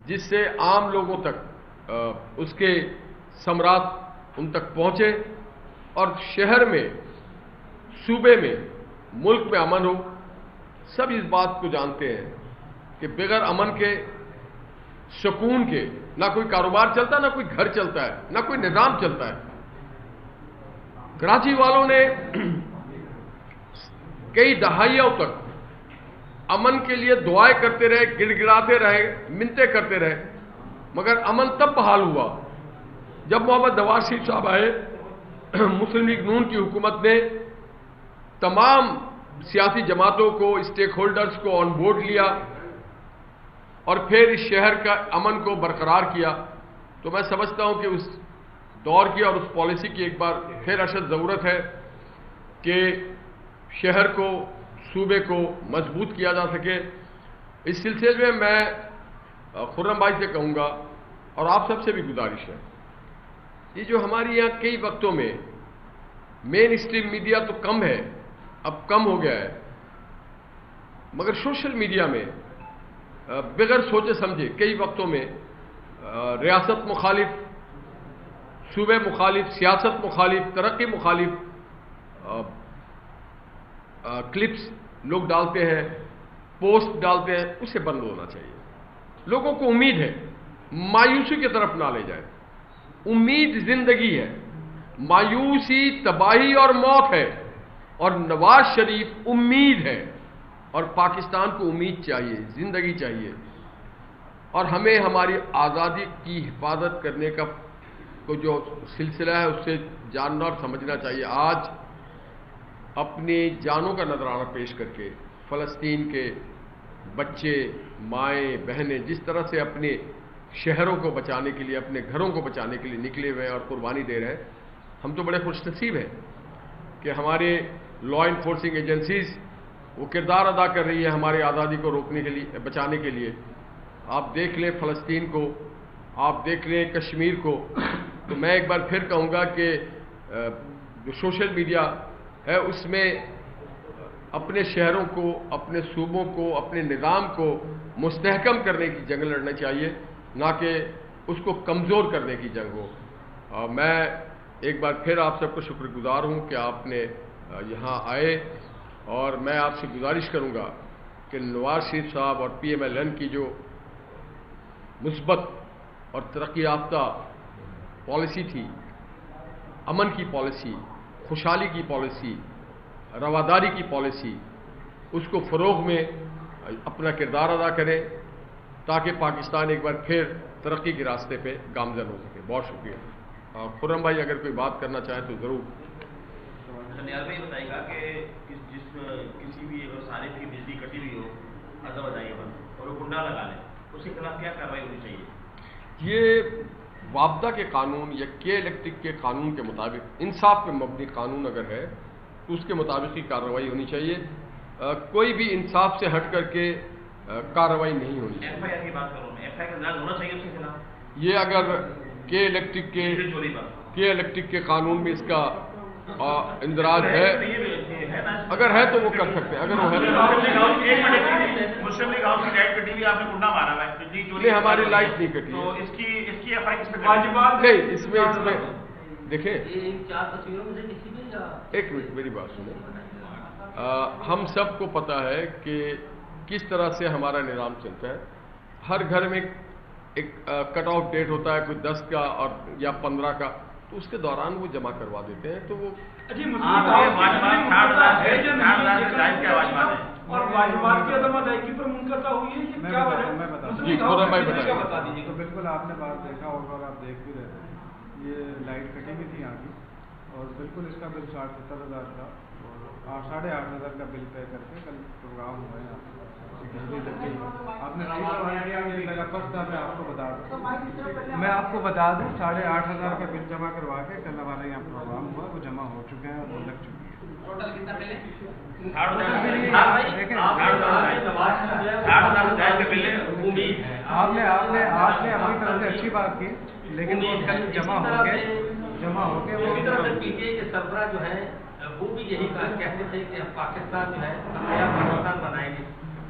جس سے عام لوگوں تک اس کے ثمرات ان تک پہنچے اور شہر میں، صوبے میں، ملک میں امن ہو۔ سب اس بات کو جانتے ہیں کہ بغیر امن کے، سکون کے، نہ کوئی کاروبار چلتا ہے، نہ کوئی گھر چلتا ہے، نہ کوئی نظام چلتا ہے۔ کراچی والوں نے کئی دہائیوں تک امن کے لیے دعائیں کرتے رہے، گڑ گڑاتے رہے، منتیں کرتے رہے، مگر امن تب بحال ہوا جب محمد نواز شریف صاحب آئے۔ مسلم لیگ نون کی حکومت نے تمام سیاسی جماعتوں کو، اسٹیک ہولڈرز کو آن بورڈ لیا اور پھر اس شہر کا امن کو برقرار کیا۔ تو میں سمجھتا ہوں کہ اس دور کی اور اس پالیسی کی ایک بار پھر اشد ضرورت ہے کہ شہر کو، صوبے کو مضبوط کیا جا سکے۔ اس سلسلے میں میں خرم بھائی سے کہوں گا اور آپ سب سے بھی گزارش ہے، یہ جو ہماری یہاں کئی وقتوں میں مین اسٹریم میڈیا تو کم ہے، اب کم ہو گیا ہے، مگر سوشل میڈیا میں بغیر سوچے سمجھے کئی وقتوں میں ریاست مخالف، صوبے مخالف، سیاست مخالف، ترقی مخالف کلپس لوگ ڈالتے ہیں، پوسٹ ڈالتے ہیں، اسے بند ہونا چاہیے۔ لوگوں کو امید ہے، مایوسی کی طرف نہ لے جائے۔ امید زندگی ہے، مایوسی تباہی اور موت ہے، اور نواز شریف امید ہے، اور پاکستان کو امید چاہیے، زندگی چاہیے، اور ہمیں ہماری آزادی کی حفاظت کرنے کا جو سلسلہ ہے اس سے جاننا اور سمجھنا چاہیے۔ آج اپنی جانوں کا نذرانہ پیش کر کے فلسطین کے بچے، مائیں، بہنیں جس طرح سے اپنے شہروں کو بچانے کے لیے، اپنے گھروں کو بچانے کے لیے نکلے ہوئے ہیں اور قربانی دے رہے ہیں، ہم تو بڑے خوش نصیب ہیں کہ ہمارے لا انفورسنگ ایجنسیز وہ کردار ادا کر رہی ہے ہماری آزادی کو روکنے کے لیے، بچانے کے لیے۔ آپ دیکھ لیں فلسطین کو، آپ دیکھ لیں کشمیر کو۔ تو میں ایک بار پھر کہوں گا کہ جو سوشل میڈیا ہے اس میں اپنے شہروں کو، اپنے صوبوں کو، اپنے نظام کو مستحکم کرنے کی جنگ لڑنا چاہیے، نہ کہ اس کو کمزور کرنے کی جنگ ہو۔ میں ایک بار پھر آپ سب کو شکر گزار ہوں کہ آپ نے یہاں آئے، اور میں آپ سے گزارش کروں گا کہ نواز شریف صاحب اور پی ایم ایل این کی جو مثبت اور ترقی یافتہ پالیسی تھی، امن کی پالیسی، خوشحالی کی پالیسی، رواداری کی پالیسی، اس کو فروغ میں اپنا کردار ادا کریں تاکہ پاکستان ایک بار پھر ترقی کے راستے پہ گامزن ہو سکے۔ بہت شکریہ۔ خرم بھائی اگر کوئی بات کرنا چاہیں تو ضرور۔ نیاز بھائی بتائے گا کہ کسی بھی اگر صارف کی بجلی کٹی ہوئی ہو، عزم ادائی بند، اور وہ کنڈا لگا لے، اس کے خلاف کیا کارروائی ہونی چاہیے؟ یہ وابدہ کے قانون یا کے الیکٹرک کے قانون کے مطابق، انصاف پہ مبنی قانون اگر ہے تو اس کے مطابق ہی کارروائی ہونی چاہیے۔ کوئی بھی انصاف سے ہٹ کر کے کارروائی نہیں ہونی چاہیے۔ ایف آئی آر کی بات کروں میں، ایف آئی آر کا انداز ہونا چاہیے اس کے خلاف۔ یہ اگر کے الیکٹرک کے قانون میں اس کا اندراج ہے، اگر ہے تو وہ کر سکتے ہیں، اگر وہ ہے مسلم لیگ ہاؤس کی لائٹ کٹی ہوئی، آپ نے کنڈا مارا ہے، نہیں ہماری لائٹ نہیں کٹی، تو اس کی ایف آئی آر کس پہ نہیں، اس میں دیکھیں ایک منٹ میری بات سنیں۔ ہم سب کو پتا ہے کہ کس طرح سے ہمارا نظام چلتا ہے۔ ہر گھر میں ایک کٹ آف ڈیٹ ہوتا ہے، کوئی 10 کا اور یا 15 کا، تو اس کے دوران وہ جمع کروا دیتے ہیں۔ تو وہ اور واجبات کی عدم ادائیگی پر منقطع ہوئی ہے، یہ کیا وجہ ہے؟ جی خرم بھائی بتا دیجیے۔ تو بالکل آپ نے بات دیکھا ہوگا اور آپ دیکھ بھی رہے تھے، یہ لائٹ کٹی ہوئی تھی یہاں کی، اور بالکل اس کا بل 60-70 ہزار تھا، اور 8,500 کا بل طے کر کے کل پروگرام ہوا ہے یہاں پہ بجلی لگ گئی۔ آپ نے صحیح سوال کیا، یہ لگا پس تھا، میں آپ کو بتا دوں 8,500 کا بل جمع کروا کے کل ہمارے یہاں پروگرام ہوا، وہ جمع ہو چکے ہیں اور وہ لگ چکی ہے۔ آپ نے اپنی طرف سے اچھی بات کی، لیکن وہ کل جمع ہو کے پی ٹی آئی کے سربراہ جو ہے وہ بھی یہی کہتے تھے کہ پاکستان جو ہے نیا پاکستان بنائیں گے،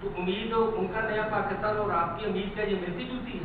تو امید ان کا نیا پاکستان اور آپ کی امید کا یہ ملتی جلتی ہے۔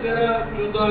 13